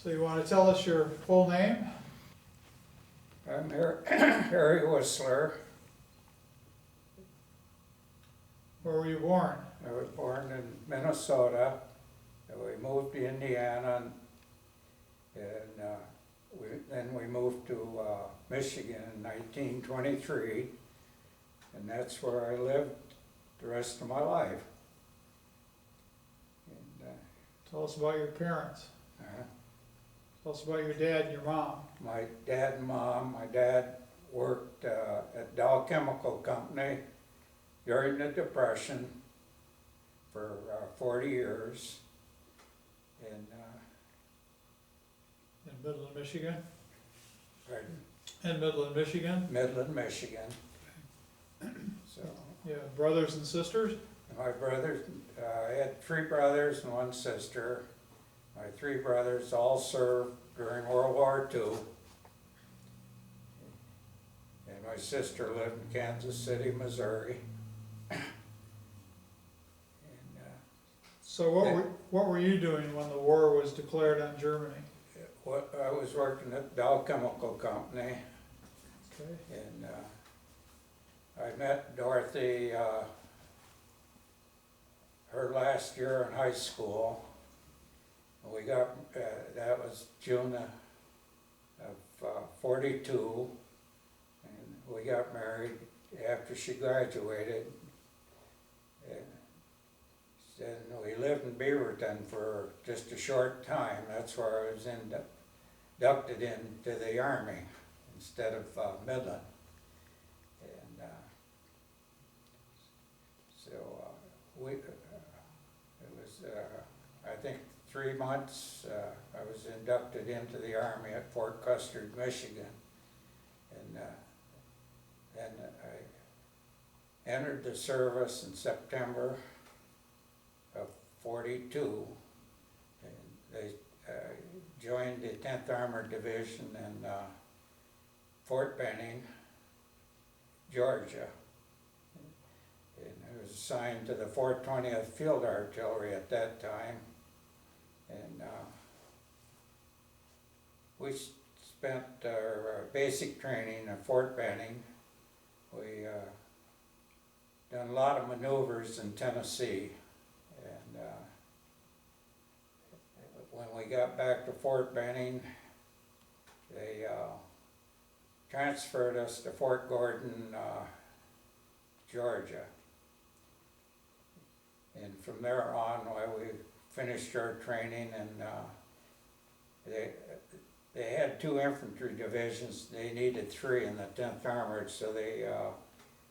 So you want to tell us your full name? I'm Harry Whisler. Where were you born? I was born in Minnesota. And we moved to Indiana, and then we moved to Michigan in 1923, and that's where I lived the rest of my life. And, Tell us about your parents. uh, Tell us about your dad and your mom. my dad and mom, my dad worked at Dow Chemical Company during the Depression for 40 years. And, In Midland, Michigan? pardon? In Midland, Michigan? Midland, Michigan. So, You have brothers and sisters? my brothers, I had 3 brothers and 1 sister. My 3 brothers all served during World War II. And my sister lived in Kansas City, Missouri. And, So what were you doing when the war was declared on Germany? I was working at Dow Chemical Company, Okay. and I met Dorothy her last year in high school. We got, that was June of 42, and we got married after she graduated. And then we lived in Beaverton for just a short time. That's where I was inducted into the Army instead of Midland. And so it was, I think, 3 months, I was inducted into the Army at Fort Custer, Michigan. And then I entered the service in September of 42. And they joined the 10th Armored Division in Fort Benning, Georgia. And I was assigned to the 420th Field Artillery at that time. And we spent our basic training at Fort Benning. We done a lot of maneuvers in Tennessee. And when we got back to Fort Benning, they transferred us to Fort Gordon, Georgia. And from there on, we finished our training, and they had 2 infantry divisions. They needed 3 in the 10th Armored, so they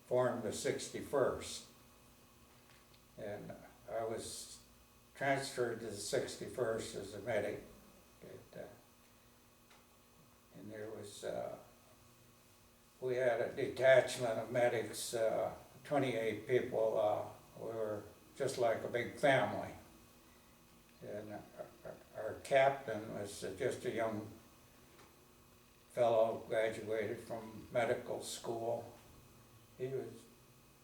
formed the 61st. And I was transferred to the 61st as a medic. And there was, we had a detachment of medics, 28 people. We were just like a big family. And our captain was just a young fellow, graduated from medical school. He was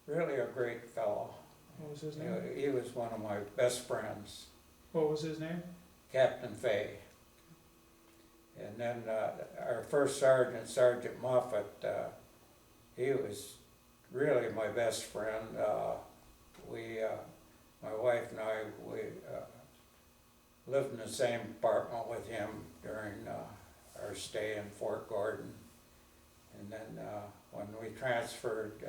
really a great fellow. What was his name? He was one of my best friends, What was his name? Captain Fay. And then our first sergeant, Sergeant Moffett, he was really my best friend. My wife and I, we lived in the same apartment with him during our stay in Fort Gordon. And then when we transferred,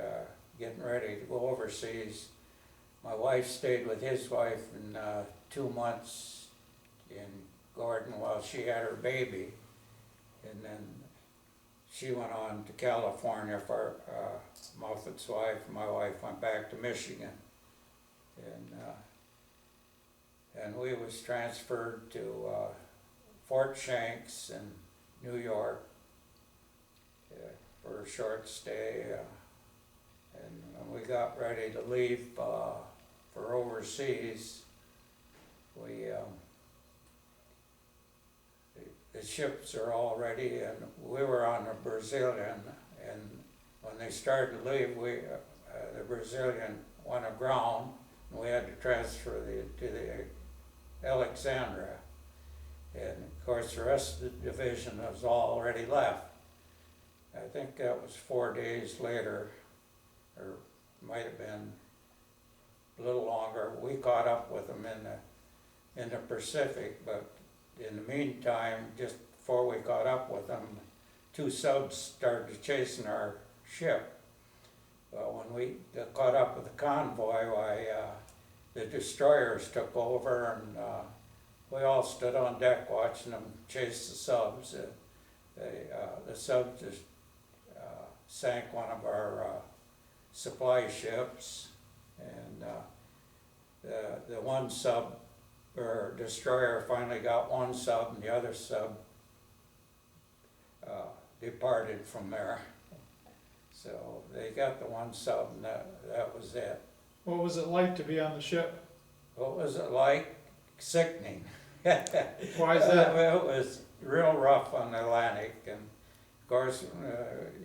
getting ready to go overseas, my wife stayed with his wife in 2 months in Gordon while she had her baby. And then she went on to California for Moffat's wife, and my wife went back to Michigan. And we was transferred to Fort Shanks in New York for a short stay. And when we got ready to leave for overseas, the ships are all ready, and we were on the Brazilian, and when they started to leave, the Brazilian went aground, and we had to transfer to the Alexandria. And of course, the rest of the division was already left. I think that was 4 days later, or might have been a little longer. We caught up with them in the Pacific, but in the meantime, just before we caught up with them, 2 subs started chasing our ship. When we got caught up with the convoy, the destroyers took over, and we all stood on deck watching them chase the subs. The sub just sank one of our supply ships, and the one sub or destroyer finally got one sub, and the other sub departed from there. So they got the one sub, and that was it. What was it like to be on the ship? What was it like? Sickening. Why is that? Well, it was real rough on the Atlantic, and of course,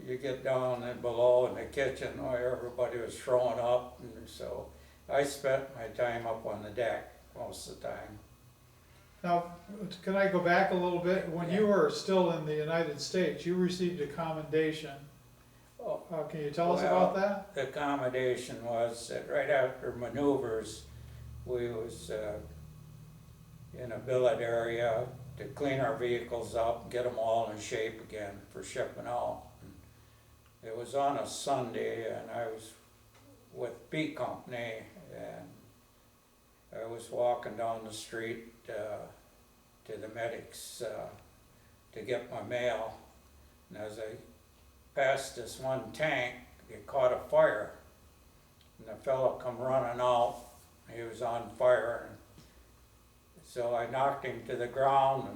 you get down and below in the kitchen where everybody was throwing up, and so I spent my time up on the deck most of the time. Now, can I go back a little bit? When you were still in the United States, you received a commendation. Oh, Can you tell us about that? the accommodation was that right after maneuvers, we was in a billet area to clean our vehicles up, get them all in shape again for shipping out. And it was on a Sunday, and I was with B Company, and I was walking down the street to the medics to get my mail, and as I passed this one tank, it caught a fire, and the fellow come running out. He was on fire, and so I knocked him to the ground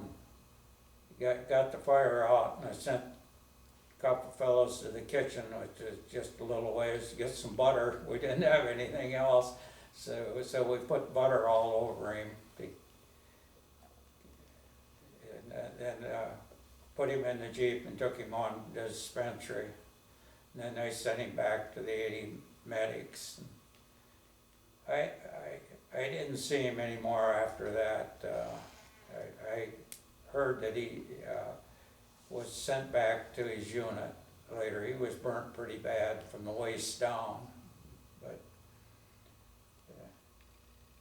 and got the fire out, and I sent a couple fellows to the kitchen, which is just a little ways, to get some butter. We didn't have anything else, so we put butter all over him, and then put him in the Jeep and took him on to the dispensary. And then they sent him back to the 80 medics. I didn't see him anymore after that. I heard that he was sent back to his unit later. He was burnt pretty bad from the waist down. But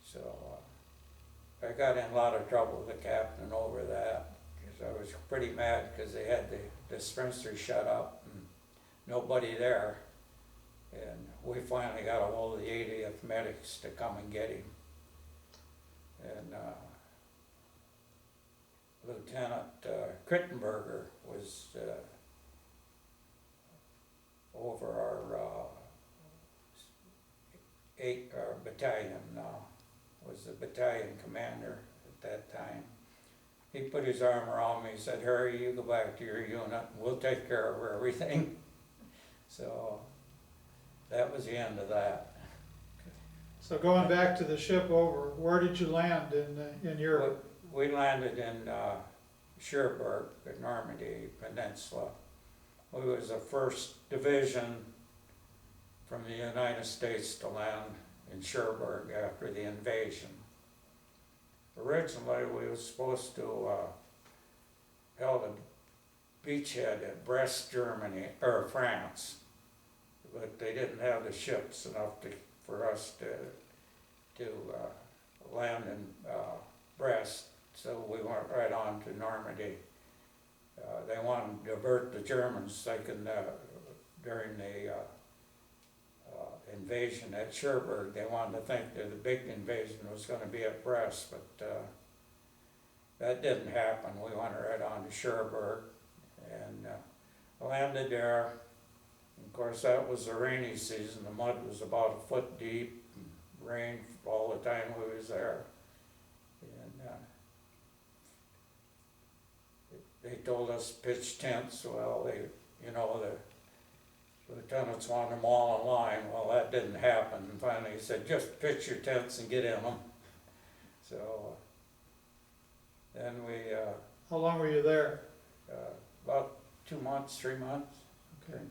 so I got in a lot of trouble with the captain over that, because I was pretty mad because they had the dispensary shut up and nobody there. And we finally got a hold of the 80th medics to come and get him. And Lieutenant Krittenberger was over our battalion, was the battalion commander at that time. He put his arm around me, he said, "Harry, you go back to your unit, and we'll take care of everything." So that was the end of that. So going back to the ship over, where did you land in Europe? We landed in Cherbourg, the Normandy Peninsula. We was the first division from the United States to land in Cherbourg after the invasion. Originally, we were supposed to held a beachhead at Brest, Germany, or France, but they didn't have the ships enough for us to land in Brest, so we went right on to Normandy. They wanted to divert the Germans, thinking during the invasion at Cherbourg, they wanted to think that the big invasion was going to be at Brest, but that didn't happen. We went right on to Cherbourg and landed there. Of course, that was the rainy season. The mud was about a foot deep, and rained all the time we was there. And they told us pitch tents. Well, the lieutenants wanted them all in line. Well, that didn't happen. And finally he said, "Just pitch your tents and get in them." So then we... How long were you there? About 2 months, 3 months. Okay.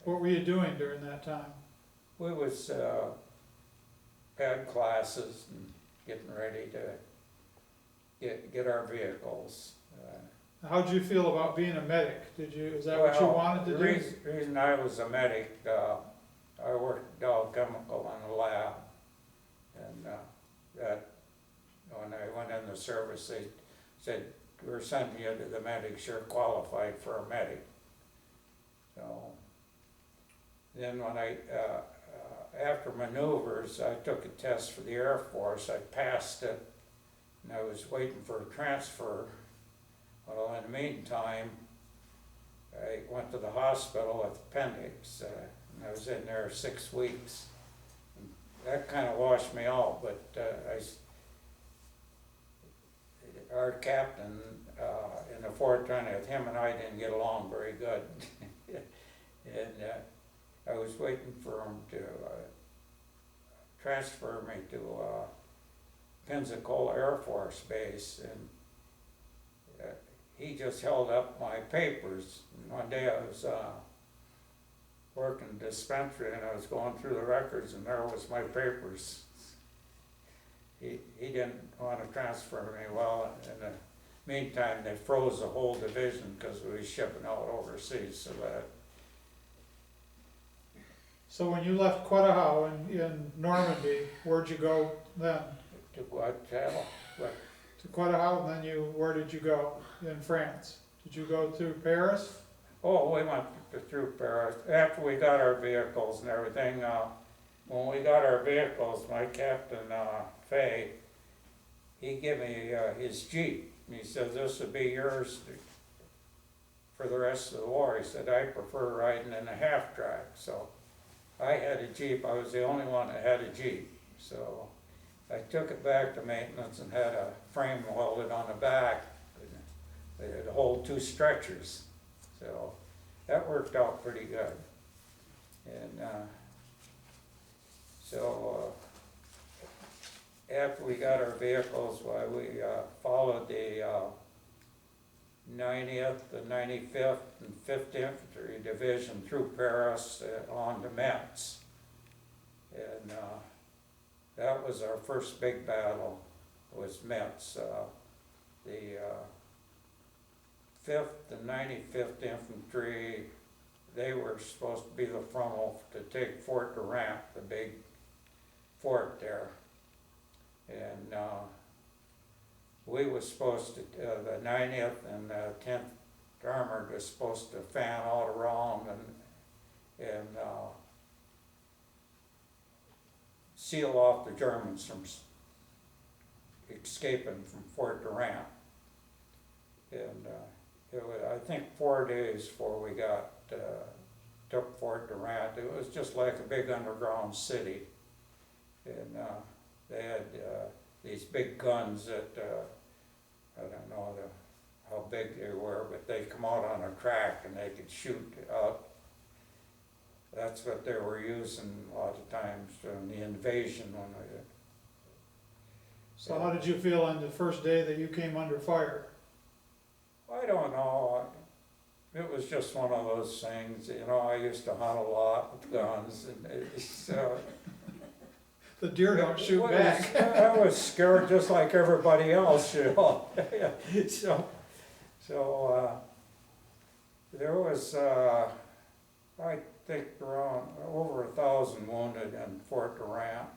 What were you doing during that time? We was had classes and getting ready to get our vehicles. How'd you feel about being a medic? Is that what you Well, wanted to the do? reason I was a medic, I worked Dow Chemical in the lab, and that when I went in the service, they said, "We're sending you to the medics. You're qualified for a medic." So then when after maneuvers, I took a test for the Air Force. I passed it, and I was waiting for a transfer. Well, in the meantime, I went to the hospital with appendix, and I was in there 6 weeks. And that kind of washed me out, but our captain in the 420th, him and I didn't get along very good. And I was waiting for him to transfer me to Pensacola Air Force Base, and he just held up my papers. And one day I was working dispensary, and I was going through the records, and there was my papers. He didn't want to transfer me. Well, in the meantime, they froze the whole division because we were shipping out overseas. So when you left Quedahow in Normandy, where'd you go then? To what channel? To Quedahow, and then where did you go in France? Did you go through Paris? Oh, we went through Paris. After we got our vehicles and everything, when we got our vehicles, my captain, Fay, he gave me his Jeep. And he said, "This would be yours for the rest of the war." He said, "I prefer riding in a half-track." So I had a Jeep. I was the only one that had a Jeep. So I took it back to maintenance and had a frame welded on the back to hold 2 stretchers. So that worked out pretty good. And after we got our vehicles, we followed the 90th, the 95th, and 5th Infantry Division through Paris on to Metz. And that was our first big battle, was Metz. The 5th and 95th Infantry, they were supposed to be the frontal to take Fort Durant, the big fort there. And we was supposed to, the 90th and 10th Armored was supposed to fan all around and seal off the Germans from escaping from Fort Durant. And it was, I think, 4 days before we took Fort Durant. It was just like a big underground city. And they had these big guns that, I don't know how big they were, but they'd come out on a track and they could shoot out. That's what they were using a lot of times during the invasion when they. So how did you feel on the first day that you came under fire? I don't know. It was just one of those things, you know. I used to hunt a lot with guns, and the deer don't shoot back. I was scared just like everybody else, you know. So there was, I think, around over 1,000 wounded in Fort Durant,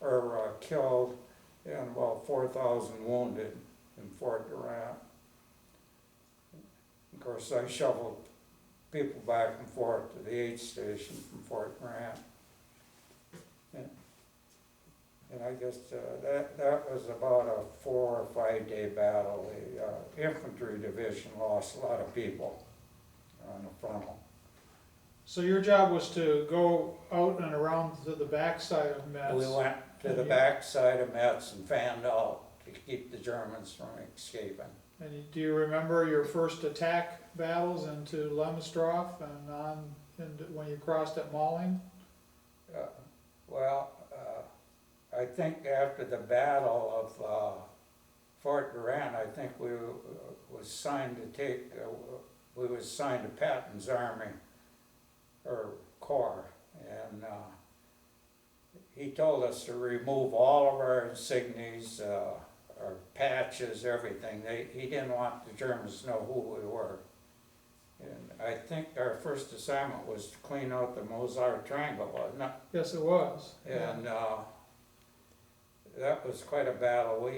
or killed, and about 4,000 wounded in Fort Durant. Of course, I shoveled people back and forth to the aid station from Fort Durant. And I guess that was about a 4 or 5 day battle. The infantry division lost a lot of people on the frontal. So your job was to go out and around to the backside of Metz. We went to the backside of Metz and fanned out to keep the Germans from escaping. And do you remember your first attack battles into Lemstroff and when you crossed at Malling? I think after the battle of Fort Durant, I think we was signed to Patton's army or corps, and he told us to remove all of our insignias, our patches, everything. He didn't want the Germans to know who we were. And I think our first assignment was to clean out the Mozart Triangle, wasn't it? Yes, it was. And that was quite a battle.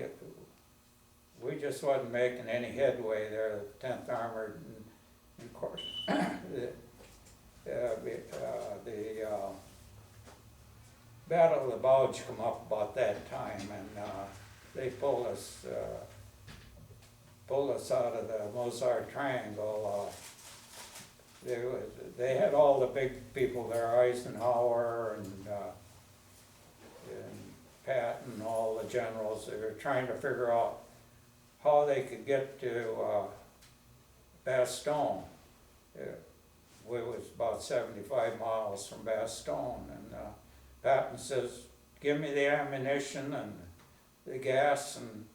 We just wasn't making any headway there, the 10th Armored, and of course, the Battle of the Bulge come up about that time, and they pulled us out of the Mozart Triangle. They had all the big people there, Eisenhower and Patton, and all the generals. They were trying to figure out how they could get to Bastogne. We was about 75 miles from Bastogne, and Patton says, "Give me the ammunition and the gas, and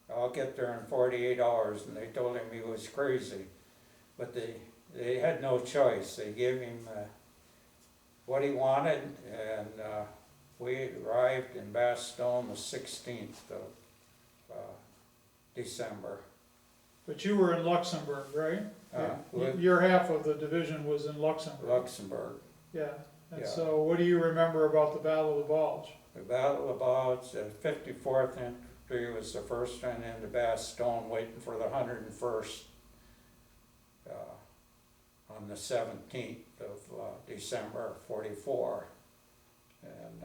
I'll get there in 48 hours." And they told him he was crazy, but they had no choice. They gave him what he wanted, and we arrived in Bastogne the 16th of December. But you were in Luxembourg, right? Your half of the division was in Luxembourg. Luxembourg. Yeah, and Yeah. so what do you remember about the Battle of the Bulge? The Battle of the Bulge, the 54th Infantry was the first one into Bastogne, waiting for the 101st on the 17th of December '44. And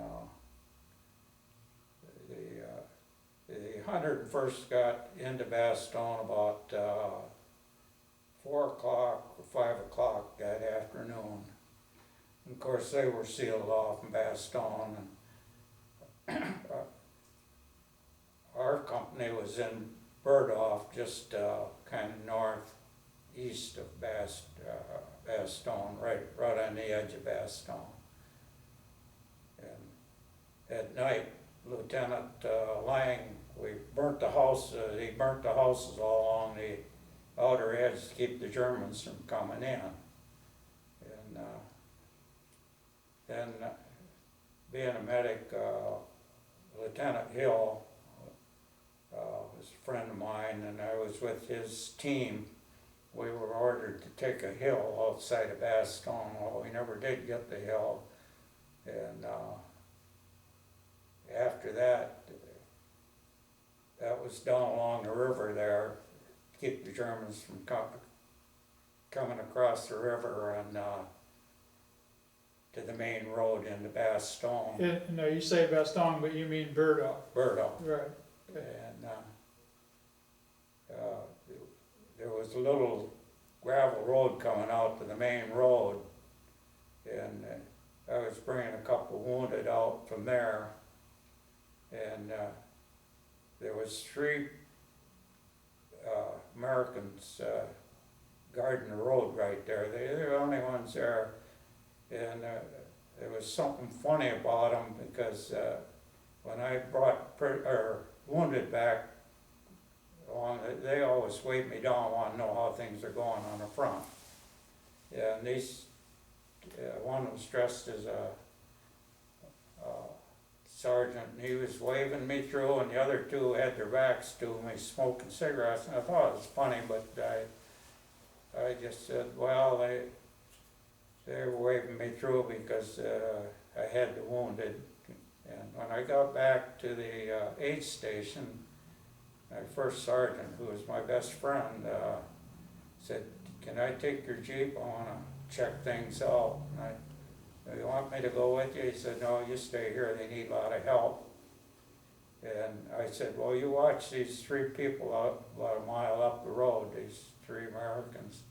the 101st got into Bastogne about 4 o'clock or 5 o'clock that afternoon. And of course, they were sealed off in Bastogne, and our company was in Burgdorf, just kind of northeast of Bastogne, right on the edge of Bastogne. And at night, Lieutenant Lang, we burnt the house. He burnt the houses all along the outer edge to keep the Germans from coming in. And then, being a medic, Lieutenant Hill was a friend of mine, and I was with his team. We were ordered to take a hill outside of Bastogne. Well, we never did get the hill, and after that, that was down along the river there, to keep the Germans from coming across the river and to the main road into Bastogne. No, you say Bastogne, but you mean Burgdorf. Burgdorf. Right. Okay. And there was a little gravel road coming out to the main road, and I was bringing a couple wounded out from there, and there was 3 Americans guarding the road right there. They were the only ones there, and there was something funny about them, because when I brought wounded back along, they always wave me down, want to know how things are going on the front. Yeah, and these, one was dressed as a sergeant, and he was waving me through, and the other 2 had their backs to me smoking cigarettes, and I thought it was funny, but I just said, well, they were waving me through because I had the wounded. And when I got back to the aid station, my first sergeant, who was my best friend, said, "Can I take your Jeep? I want to check things out." And "You want me to go with you?" He said, "No, you stay here. They need a lot of help." And I said, "Well, you watch these 3 people out about a mile up the road, these 3 Americans."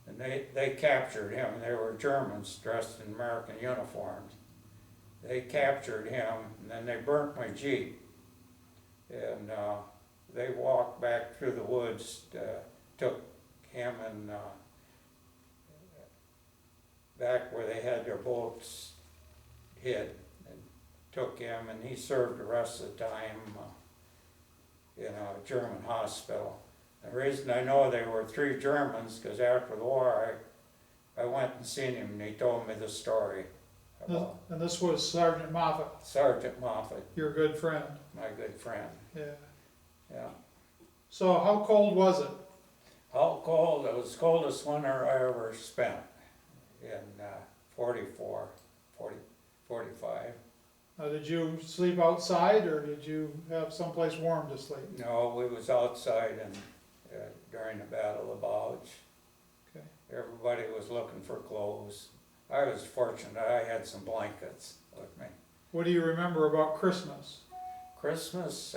And they captured him. They were Germans dressed in American uniforms. They captured him, and then they burnt my Jeep. And they walked back through the woods, took him and back where they had their boats hid, and took him, and he served the rest of the time in a German hospital. The reason I know they were 3 Germans, because after the war I went and seen him, and he told me the story about And this was Sergeant Moffat, Sergeant Moffat, your good friend. my good friend. Yeah. yeah. So how cold was it? How cold? It was the coldest winter I ever spent in 44, 40, 45. Did you sleep outside, or did you have someplace warm to sleep? No, we was outside and during the Battle of the Bulge. Okay. Everybody was looking for clothes. I was fortunate, I had some blankets with me. What do you remember about Christmas? Christmas,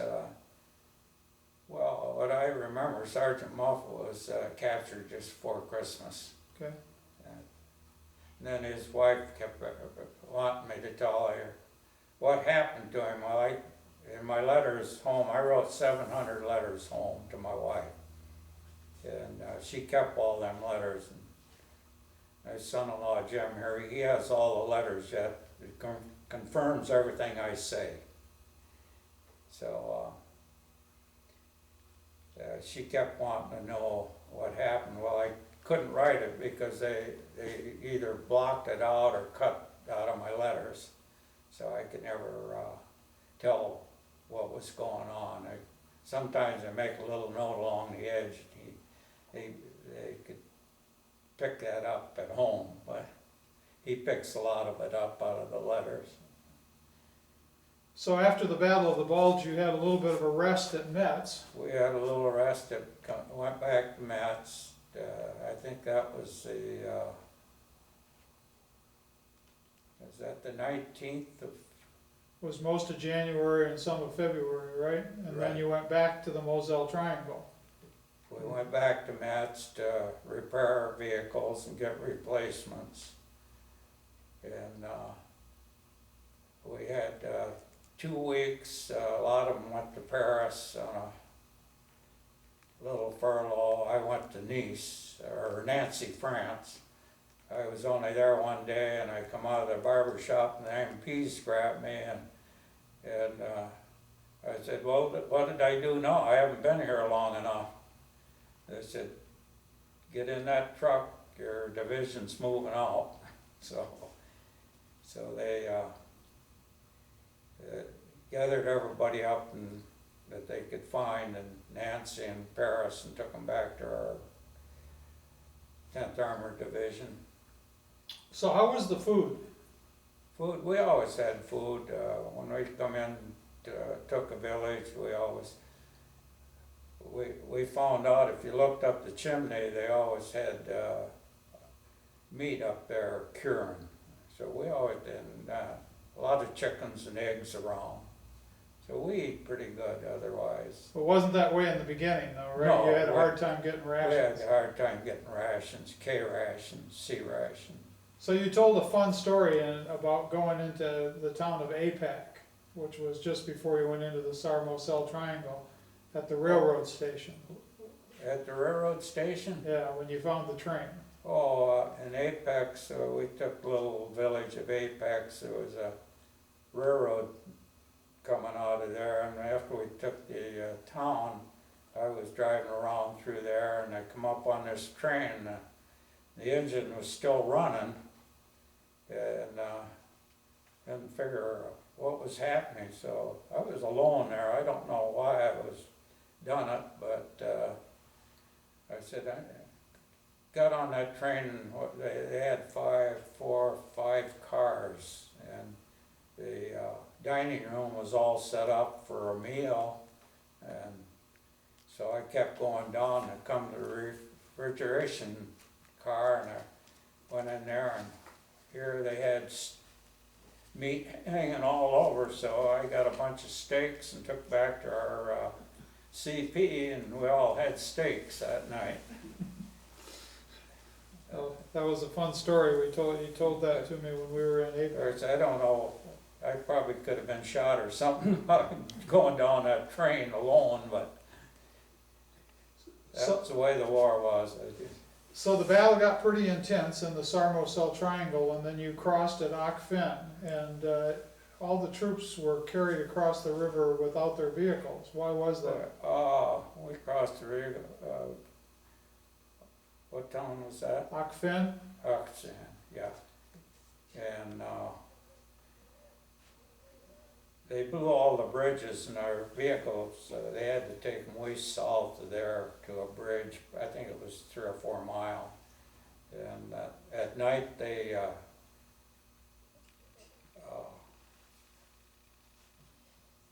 well, what I remember, Sergeant Muff was captured just before Christmas. Okay. And then his wife kept wanting me to tell her what happened to him. Well, in my letters home, I wrote 700 letters home to my wife. And she kept all them letters. And my son-in-law, Jim, here, he has all the letters yet. It confirms everything I say. So she kept wanting to know what happened. Well, I couldn't write it because they either blocked it out or cut out of my letters. So I could never tell what was going on. Sometimes I make a little note along the edge. They could pick that up at home, but he picks a lot of it up out of the letters. So after the Battle of the Bulge, you had a little bit of a rest at Metz. We had a little rest, went back to Metz. I think that was was that the 19th of... Was most of January and some of February, right? And then Right. you went back to the Moselle Triangle. We went back to Metz to repair our vehicles and get replacements. And we had 2 weeks, a lot of them went to Paris on a little furlough. I went to Nice, or Nancy, France. I was only there one day and I come out of the barber shop and the MPs grabbed me and I said, well, what did I do now? I haven't been here long enough. They said, get in that truck, your division's moving out. So they gathered everybody up and that they could find, and Nancy in Paris, and took them back to our 10th Armored Division. So how was the food? Food, we always had food. When we come in, took a village, we found out if you looked up the chimney, they always had meat up there curing. So we always did a lot of chickens and eggs around. So we eat pretty good otherwise. It wasn't that way in the beginning though, right? No, You had a hard time getting We rations. had a hard time getting rations, K rations, C rations. So you told a fun story about going into the town of APAC, which was just before you went into the Saar-Moselle Triangle, at the railroad station. At the railroad station? Yeah, when you found the train. Oh, in Apex, we took the little village of Apex. There was a railroad coming out of there, and after we took the town, I was driving around through there, and I come up on this train. The engine was still running, and didn't figure what was happening. So I was alone there. I don't know why I was done it, but I said, I got on that train, and they had 5 cars, and the dining room was all set up for a meal, and so I kept going down and come to the refrigeration car, and I went in there, and here they had meat hanging all over, so I got a bunch of steaks and took back to our CP, and we all had steaks that night. That was a fun story. You told that to me when we were in APAC. I don't know, I probably could have been shot or something going down that train alone, but that's the way the war was. So the battle got pretty intense in the Saar-Moselle Triangle, and then you crossed at Lac Fin, and all the troops were carried across the river without their vehicles. Why was that? We crossed the river, what town was that? Lac Fin? Yeah. And they blew all the bridges in our vehicles, they had to take them way south of there to a bridge, I think it was 3 or 4 mile. And at night, they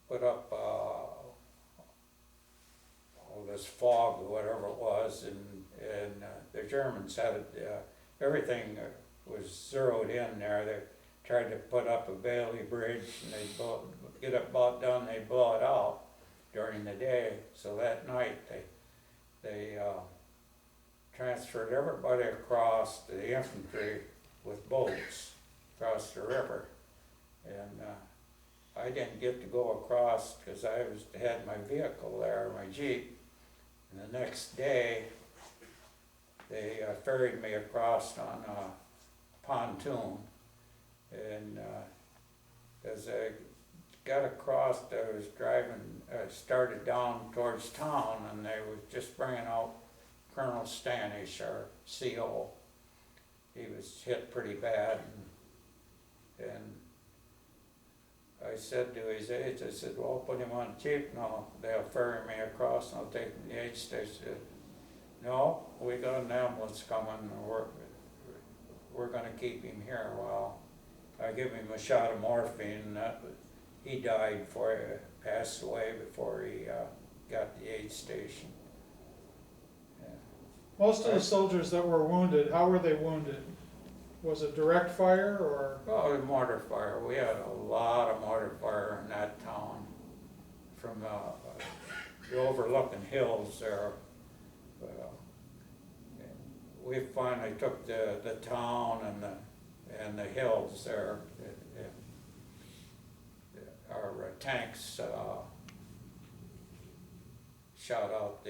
put up this fog or whatever it was, and the Germans had it, everything was zeroed in there. They tried to put up a Bailey Bridge, and they'd get it about done, they'd blow it out during the day. So that night, they transferred everybody across to the infantry with boats across the river. And I didn't get to go across because had my vehicle there, my Jeep. And the next day, they ferried me across on a pontoon. And as I got across, I was driving, started down towards town, and they were just bringing out Colonel Stanish, our CO. He was hit pretty bad, and I said to his aides, I said, well, I'll put him on a Jeep, no, they'll ferry me across and I'll take him to the aid station. No, we got an ambulance coming, and we're gonna keep him here. Well, I give him a shot of morphine, and he died before he passed away before he got to the aid station. Most of the soldiers that were wounded, how were they wounded? Was it direct fire or? Oh, mortar fire. We had a lot of mortar fire in that town from the overlooking hills there. We finally took the town and the hills there. Our tanks shot out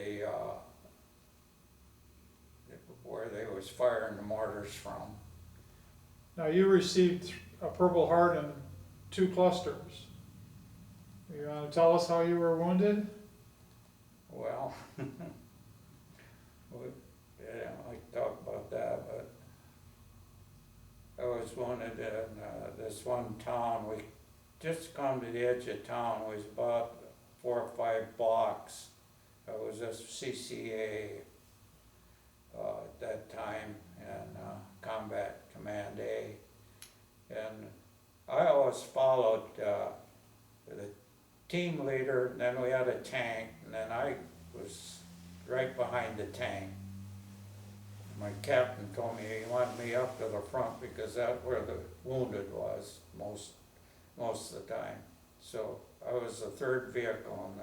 where they was firing the mortars from. Now you received a Purple Heart in 2 clusters. You want to tell us how you were wounded? Well, I don't like to talk about that, but I was wounded in this one town. We just come to the edge of town. It was about 4 or 5 blocks. I was a CCA at that time, and Combat Command A. And I always followed the team leader, and then we had a tank, and then I was right behind the tank. My captain told me he wanted me up to the front because that's where the wounded was most of the time. So I was the 3rd vehicle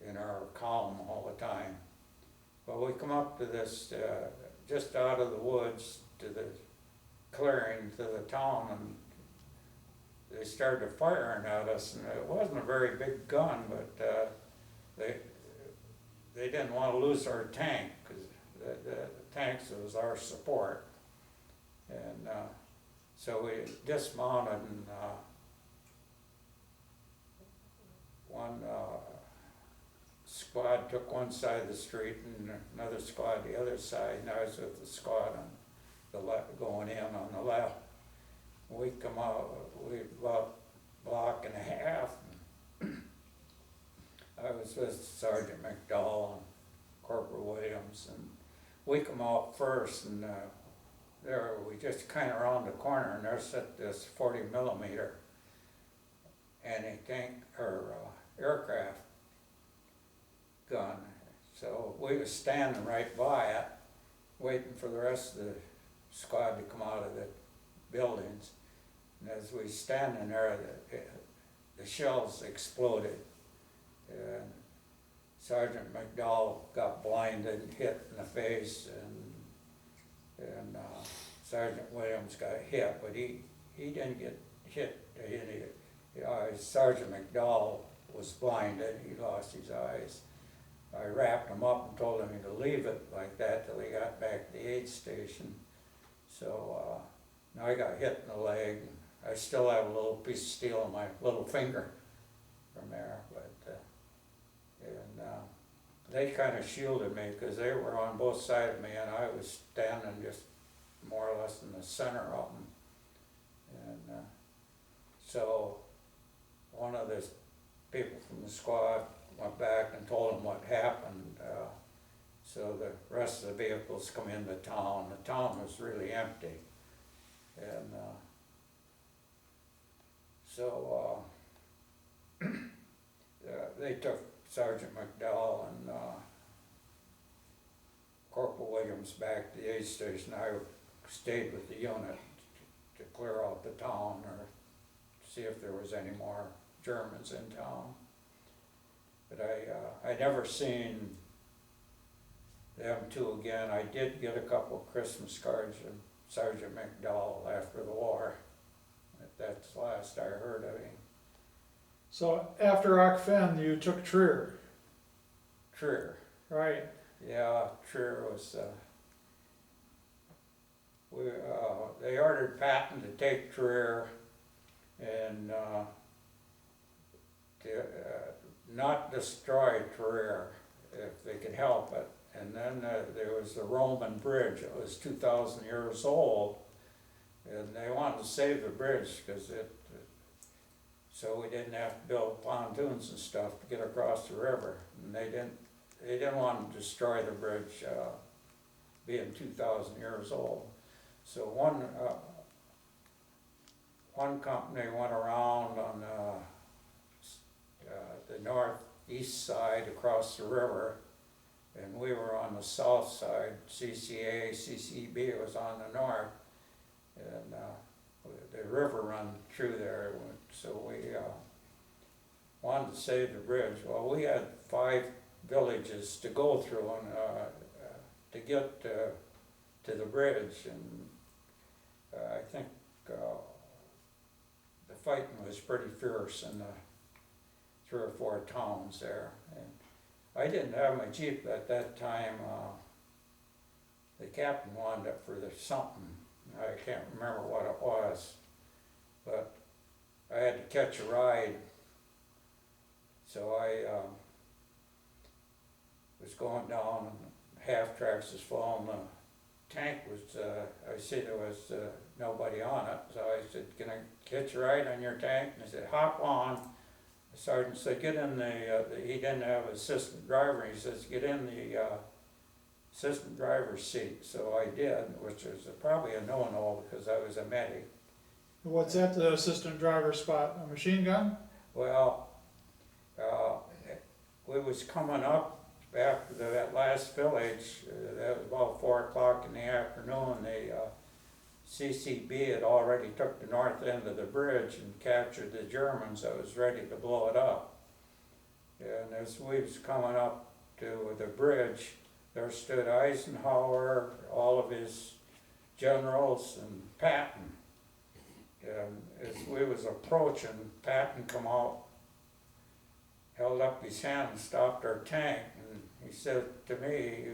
in our column all the time. But we come up to this, just out of the woods to the clearing to the town, and they started firing at us, and it wasn't a very big gun, but they didn't want to lose our tank, because the tanks was our support. And so we dismounted, and one squad took one side of the street and another squad the other side, and I was with the squad on the left, going in on the left. We come out, we about a block and a half. I was with Sergeant McDowell and Corporal Williams, and we come out first, and there we just kind of around the corner, and there's this 40 millimeter anti-tank or aircraft gun. So we was standing right by it, waiting for the rest of the squad to come out of the buildings. And as we standing there, the shells exploded. And Sergeant McDowell got blinded and hit in the face, and Sergeant Williams got hit, but he didn't get hit. Sergeant McDowell was blinded, he lost his eyes. I wrapped him up and told him to leave it like that till he got back to the aid station. So now I got hit in the leg. I still have a little piece of steel in my little finger from there, but they kind of shielded me because they were on both sides of me, and I was standing just more or less in the center of them. And so one of the people from the squad went back and told them what happened. So the rest of the vehicles come into town. The town was really empty. And so they took Sergeant McDowell and Corporal Williams back to the aid station. I stayed with the unit to clear out the town or see if there was any more Germans in town. But I never seen them two again. I did get a couple of Christmas cards from Sergeant McDowell after the war. That's the last I heard of him. So after Ock-Finn, you took Trier. Trier. Right. Yeah, Trier was, they ordered Patton to take Trier and to not destroy Trier if they could help it. And then there was the Roman bridge. It was 2,000 years old, and they wanted to save the bridge because so we didn't have to build pontoons and stuff to get across the river. And they didn't want to destroy the bridge, being 2,000 years old. So one company went around on the northeast side across the river, and we were on the south side. CCA, CCB was on the north, and the river run through there, so we wanted to save the bridge. Well, we had 5 villages to go through and to get to the bridge, and I think the fighting was pretty fierce in the 3 or 4 towns there. And I didn't have my Jeep at that time. The captain wanted it for something. I can't remember what it was, but I had to catch a ride. So I was going down and half tracks was full and the tank was, I see there was nobody on it. So I said, can I catch a ride on your tank? And he said, hop on. The sergeant said, get in he didn't have an assistant driver. He says, get in the assistant driver's seat. So I did, which was probably a no-no because I was a medic. What's at the assistant driver spot? A machine gun? Well, we was coming up after that last village. That was about 4 o'clock in the afternoon. The CCB had already took the north end of the bridge and captured the Germans that was ready to blow it up. And as we was coming up to the bridge, there stood Eisenhower, all of his generals, and Patton. And as we was approaching, Patton come out, held up his hand and stopped our tank, and he said to me,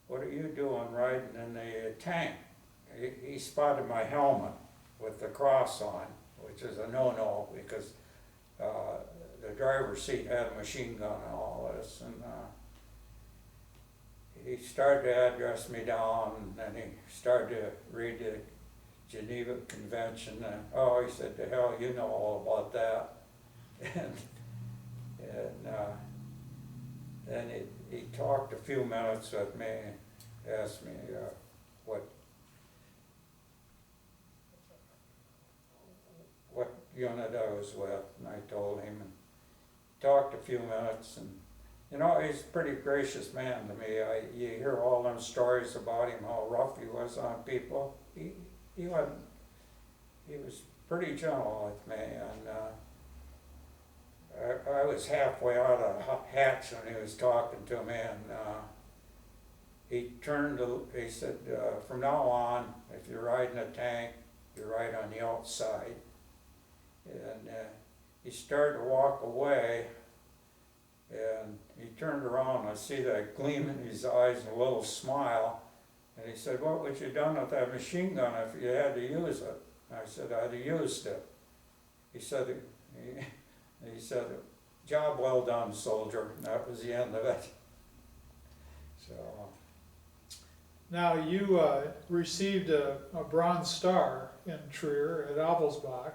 what are you doing riding in the tank? He spotted my helmet with the cross on, which is a no-no because the driver's seat had a machine gun and all this. And he started to address me down, and then he started to read the Geneva Convention. And he said, to hell, you know all about that. and then he talked a few minutes with me, asked me what unit I was with, and I told him, and talked a few minutes, and you know, he's a pretty gracious man to me. You hear all them stories about him, how rough he was on people. He wasn't, he was pretty gentle with me, and I was halfway out of the hatch when he was talking to me, and he said, from now on, if you're riding a tank, you ride on the outside. And he started to walk away, and he turned around, and I see that gleam in his eyes and a little smile, and he said, what would you done with that machine gun if you had to use it? And I said, I'd have used it. He said, job well done, soldier, and that was the end of it. So. Now, you received a Bronze Star in Trier at Avelsbach.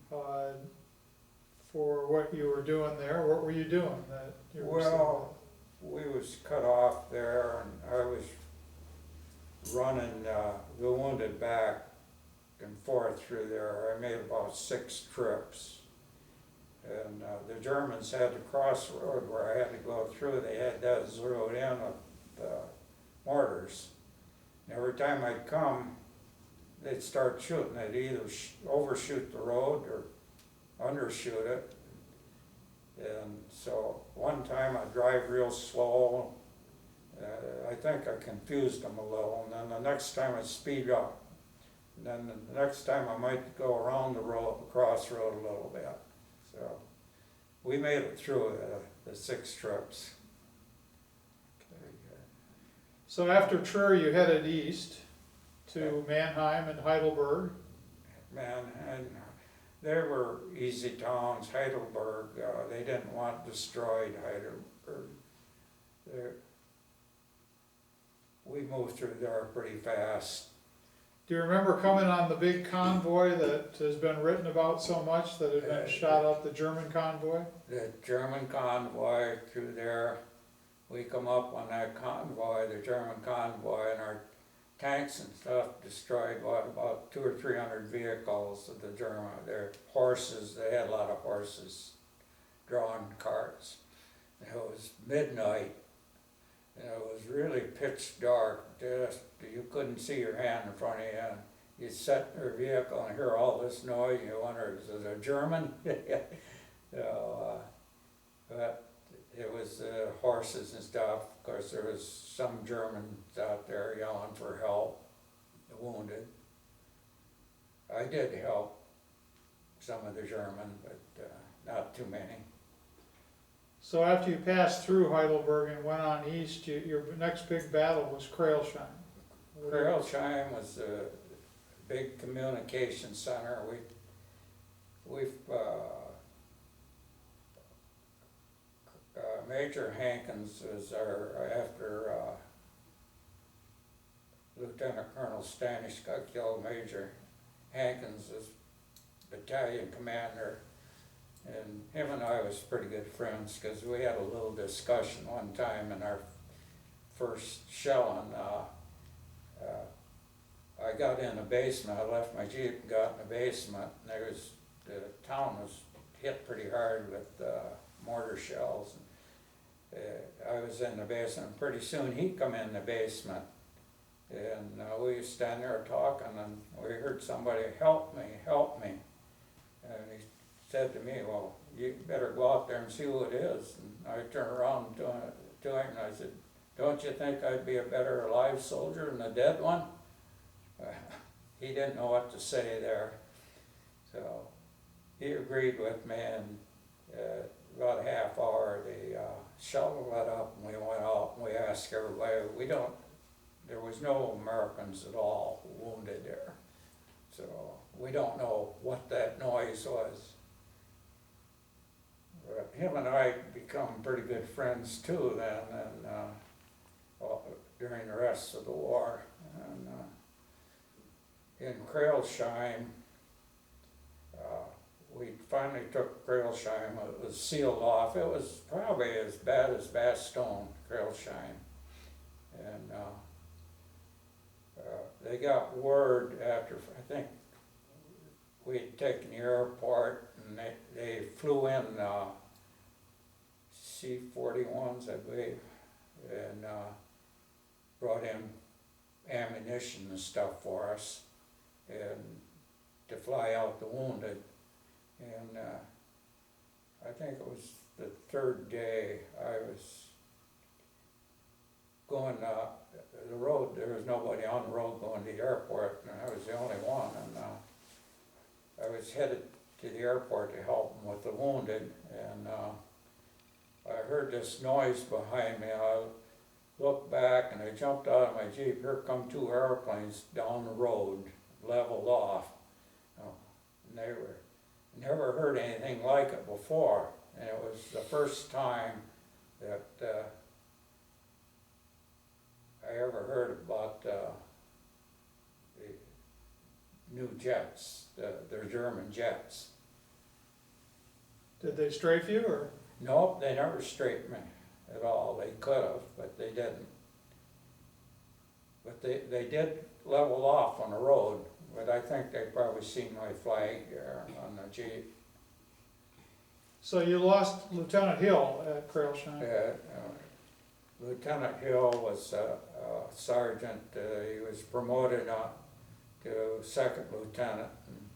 for what you were doing there. What were you doing that you were Well, we was cut off there, and I was running the wounded back and forth through there. I made about 6 trips. And the Germans had to cross the road where I had to go through. They had that zeroed in with mortars. And every time I'd come, they'd start shooting. They'd either overshoot the road or undershoot it. And so one time I'd drive real slow. I think I confused them a little. And then the next time I'd speed up. And then the next time I might go around the road, crossroad a little bit. So we made it through the 6 trips. So after Trier, you headed east to Mannheim and Heidelberg. Man, and they were easy towns. Heidelberg, they didn't want destroyed Heidelberg. We moved through there pretty fast. Do you remember coming on the big convoy that has been written about so much that had been shot up, the German convoy? The German convoy through there, we come up on that convoy, the German convoy, and our tanks and stuff destroyed, about 200 or 300 vehicles of the German. Their horses, they had a lot of horses, drawn carts. And it was midnight, and it was really pitch dark. Just you couldn't see your hand in front of you. And you'd sit in your vehicle and hear all this noise, and you wonder, is it a German? So, but it was horses and stuff. Of course, there was some Germans out there yelling for help, the wounded. I did help some of the German, but not too many. So after you passed through Heidelberg and went on east, your next big battle was Krailsheim. Krailsheim was a big communication center. Major Hankins was after Lieutenant Colonel Stanish got killed. Major Hankins was battalion commander, and him and I was pretty good friends because we had a little discussion one time in our first shelling. I got in the basement. I left my Jeep and got in the basement, and the town was hit pretty hard with mortar shells. I was in the basement. Pretty soon he come in the basement, and we was standing there talking, and we heard somebody, help me, help me. And he said to me, well, you better go out there and see who it is. And I turned around to him and I said, don't you think I'd be a better alive soldier than a dead one? He didn't know what to say there. So he agreed with me, and about a half hour the shuttle let up, and we went out and we asked everybody, there was no Americans at all wounded there. So we don't know what that noise was. But him and I become pretty good friends too then, and during the rest of the war. And in Krailsheim, we finally took Krailsheim. It was sealed off. It was probably as bad as Bastogne, Krailsheim. And they got word after, I think we'd taken the airport, and they flew in C-41s, I believe, and brought in ammunition and stuff for us, and to fly out the wounded. And I think it was the 3rd day I was going the road. There was nobody on the road going to the airport, and I was the only one. And I was headed to the airport to help them with the wounded, and I heard this noise behind me. I looked back and I jumped out of my Jeep. Here come 2 airplanes down the road, leveled off. And they were, never heard anything like it before. And it was the first time that I ever heard about the new jets, their German jets. Did they strafe you, or? Nope, they never straightened me at all. They could have, but they didn't. But they did level off on the road, but I think they probably seen my flag there on the Jeep. So you lost Lieutenant Hill at Crailshine? Lieutenant Hill was a sergeant. He was promoted up to second lieutenant. And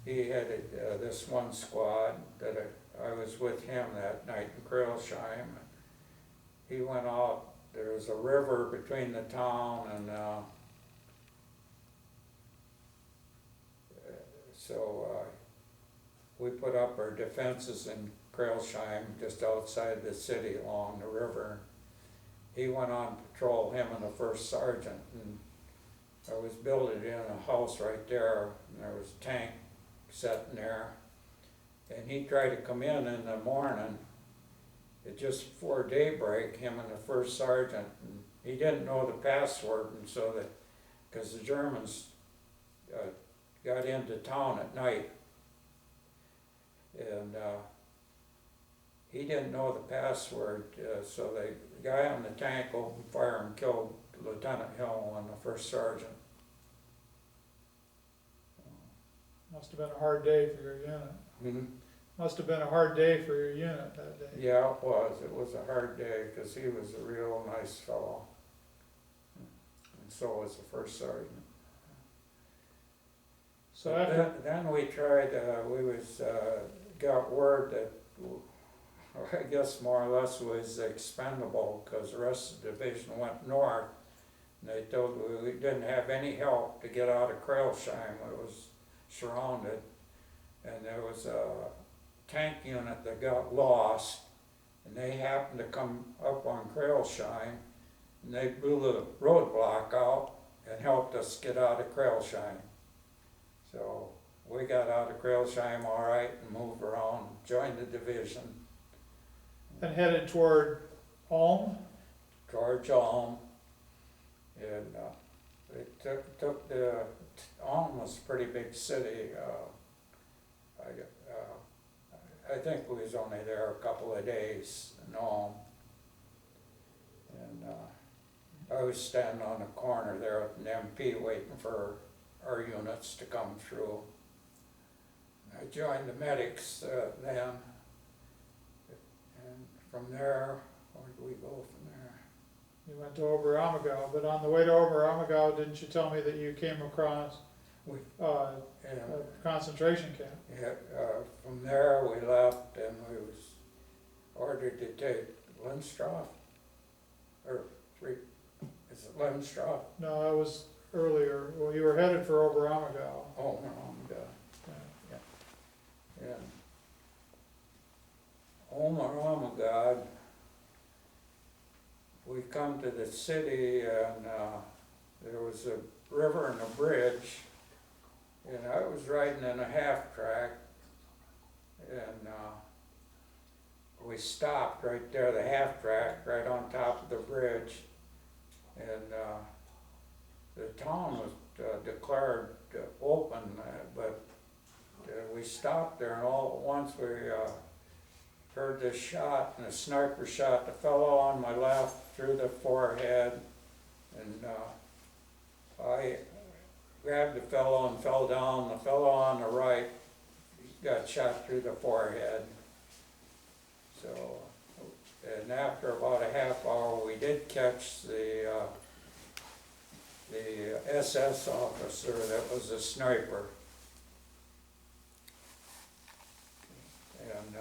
he headed this one squad that I was with him that night in Crailshine. He went out. There was a river between the town and so we put up our defenses in Crailshine, just outside the city along the river. He went on patrol, him and the first sergeant, and I was building in a house right there, and there was a tank sitting there. And he tried to come in the morning, it just before daybreak, him and the first sergeant, and he didn't know the password, and so that, because the Germans got into town at night, and he didn't know the password, so the guy on the tank opened fire and killed Lieutenant Hill and the first sergeant. Must have been a hard day for your unit. Mm-hmm. Must have been a hard day for your unit that day. Yeah, it was. It was a hard day because he was a real nice fellow. And so was the first sergeant. So after, then we tried, got word that, I guess more or less was expendable because the rest of the division went north. And they told we didn't have any help to get out of Crailshine. It was surrounded. And there was a tank unit that got lost, and they happened to come up on Crailshine, and they blew the roadblock out and helped us get out of Crailshine. So we got out of Crailshine all right and moved around, joined the division. and headed toward Ulm? George Ulm, and it took the, Ulm was a pretty big city. I think we was only there a couple of days in Ulm. And I was standing on the corner there at an MP waiting for our units to come through. I joined the medics then. And from there, where did we go from there? You went to Oberammergau, but on the way to Oberammergau, didn't you tell me that you came across a concentration camp? Yeah, from there we left and we was ordered to take Lindstraff, or is it Lindstraff? No, that was earlier. Well, you were headed for Oberammergau. Oh, no, yeah. Oh my God, we come to the city and there was a river and a bridge, and I was riding in a half-track, and we stopped right there, the half-track, right on top of the bridge, and the town was declared open, but we stopped there, and all at once we heard this shot, and a sniper shot the fellow on my left through the forehead, and I grabbed the fellow and fell down. The fellow on the right got shot through the forehead. So, and after about a half hour, we did catch the SS officer that was a sniper. And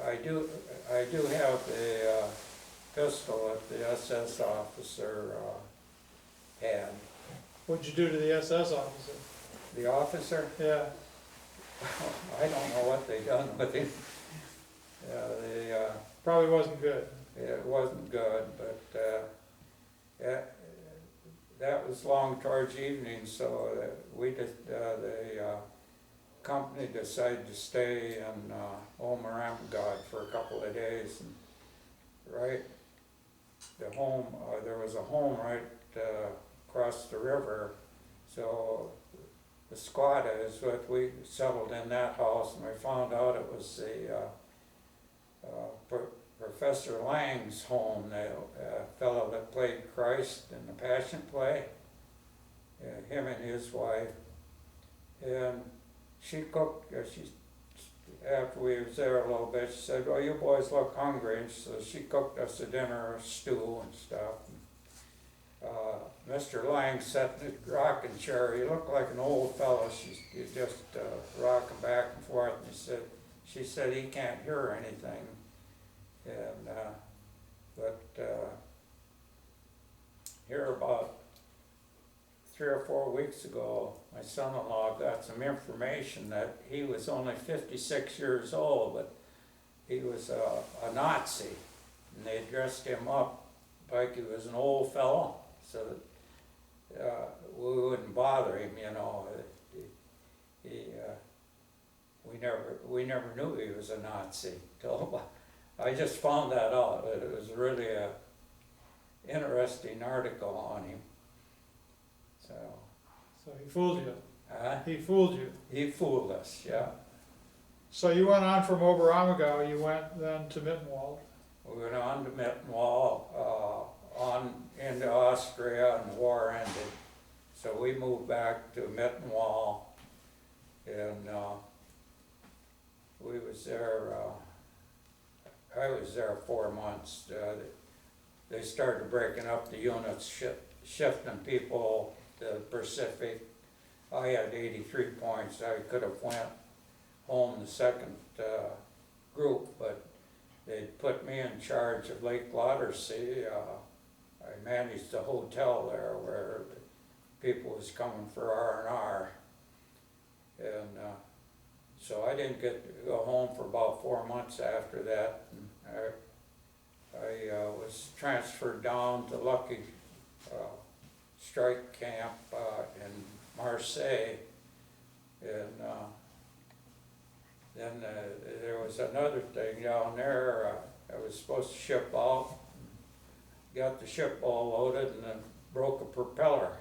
I do have the pistol that the SS officer had. What'd you do to the SS officer? The officer? Yeah. I don't know what they done with him. Probably wasn't good. It wasn't good, but that was long towards evening, so we just, the company decided to stay in Oberammergau for a couple of days. And right, the home, there was a home right across the river, so the squatter is what we settled in that house, and we found out it was Professor Lang's home, the fellow that played Christ in the Passion Play, him and his wife. And she cooked, after we was there a little bit, she said, well, you boys look hungry, and so she cooked us a dinner, a stew and stuff. Mr. Lang sat in his rocking chair. He looked like an old fellow. He just rocking back and forth, and she said he can't hear anything. And here about 3 or 4 weeks ago, my son-in-law got some information that he was only 56 years old, but he was a Nazi, and they dressed him up like he was an old fellow, so that we wouldn't bother him, you know. We never knew he was a Nazi till I just found that out. It was really a interesting article on him. So he fooled you. he fooled you. He fooled us, yeah. So you went on from Oberammergau, you went then to Mittenwald. We went on to Mittenwald, on into Austria, and the war ended. So we moved back to Mittenwald, and we was there, I was there 4 months. They started breaking up the units, shifting people to the Pacific. I had 83 points. I could have went home the second group, but they put me in charge of Lake Laudersee. I managed the hotel there where people was coming for R&R. And so I didn't get to go home for about 4 months after that. And I was transferred down to Lucky Strike Camp in Marseille. And then there was another thing down there. I was supposed to ship out. Got the ship all loaded and then broke a propeller.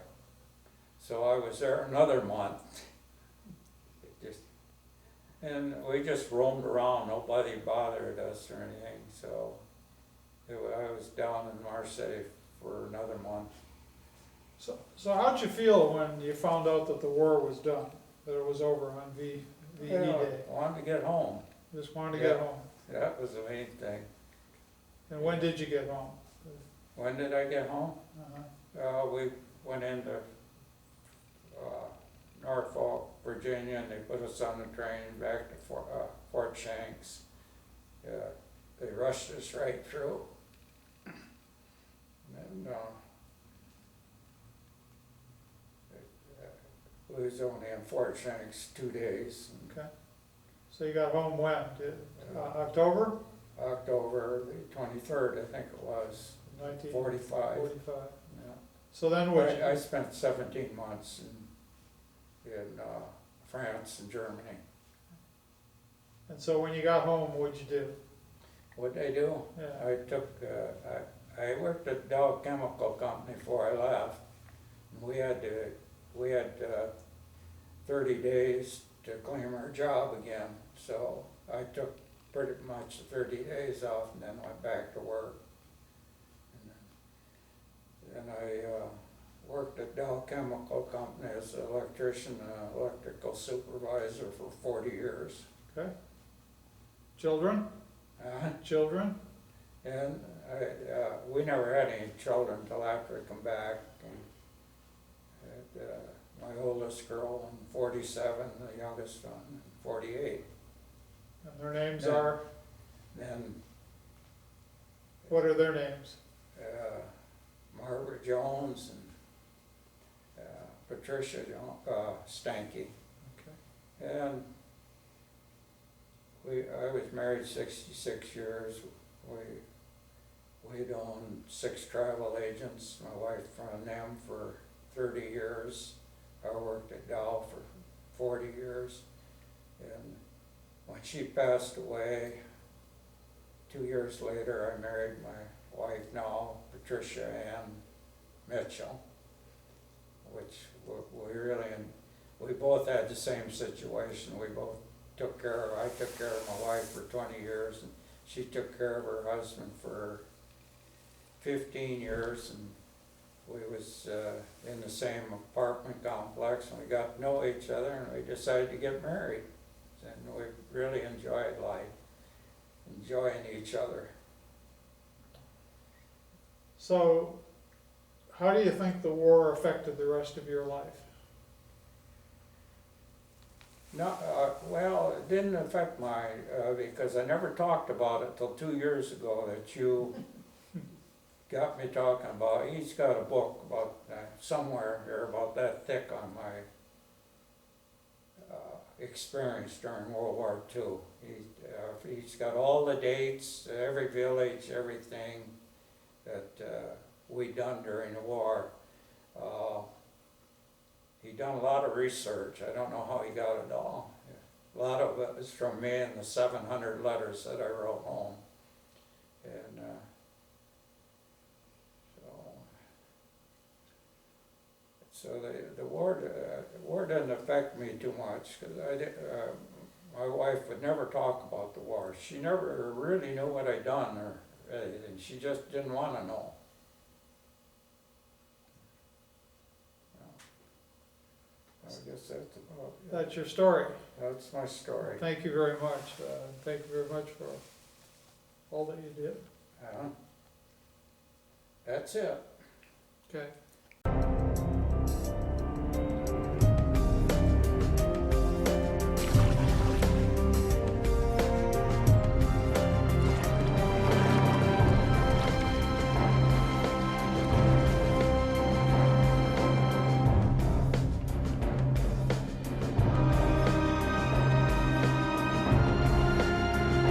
So I was there another month. And we just roamed around. Nobody bothered us or anything. So I was down in Marseille for another month. So how'd you feel when you found out that the war was done, that it was over on VE Day? I wanted to get home. Just wanted to get home. That was the main thing. And when did you get home? When did I get home? We went into Norfolk, Virginia, and they put us on the train back to Fort Shanks. They rushed us right through. And we was only in Fort Shanks 2 days. Okay. So you got home when? October? October the 23rd, I think it was. 1945. 45. Yeah. So then I spent 17 months in France and Germany. And so when you got home, what'd you do? What'd I do? Yeah. I took, I worked at Dow Chemical Company before I left. We had 30 days to claim our job again. So I took pretty much 30 days off and then went back to work. And I worked at Dow Chemical Company as an electrician and electrical supervisor for 40 years. Okay. Children? Children? And we never had any children until after I come back. And, my oldest girl, 47, the youngest one, 48. And their names are? Then. What are their names? Margaret Jones and Patricia Stanky. Okay. And I was married 66 years. We'd owned 6 travel agents. My wife ran them for 30 years. I worked at Dow for 40 years. And when she passed away, 2 years later, I married my wife now, Patricia Ann Mitchell, which we really we both had the same situation. We both I took care of my wife for 20 years, and she took care of her husband for 15 years, and we was in the same apartment complex, and we got to know each other, and we decided to get married. And we really enjoyed life, enjoying each other. So, how do you think the war affected the rest of your life? No, well, it didn't affect my, because I never talked about it till 2 years ago that you got me talking about. He's got a book about, somewhere here about that thick on my experience during World War II. He's got all the dates, every village, everything that we done during the war. He done a lot of research. I don't know how he got it all. A lot of it is from me and the 700 letters that I wrote home. And so the war didn't affect me too much, because my wife would never talk about the war. She never really knew what I'd done or anything. She just didn't want to know. I guess that's about it. That's your story. That's my story. Thank you very much. Thank you very much for all that you did. That's it. Okay.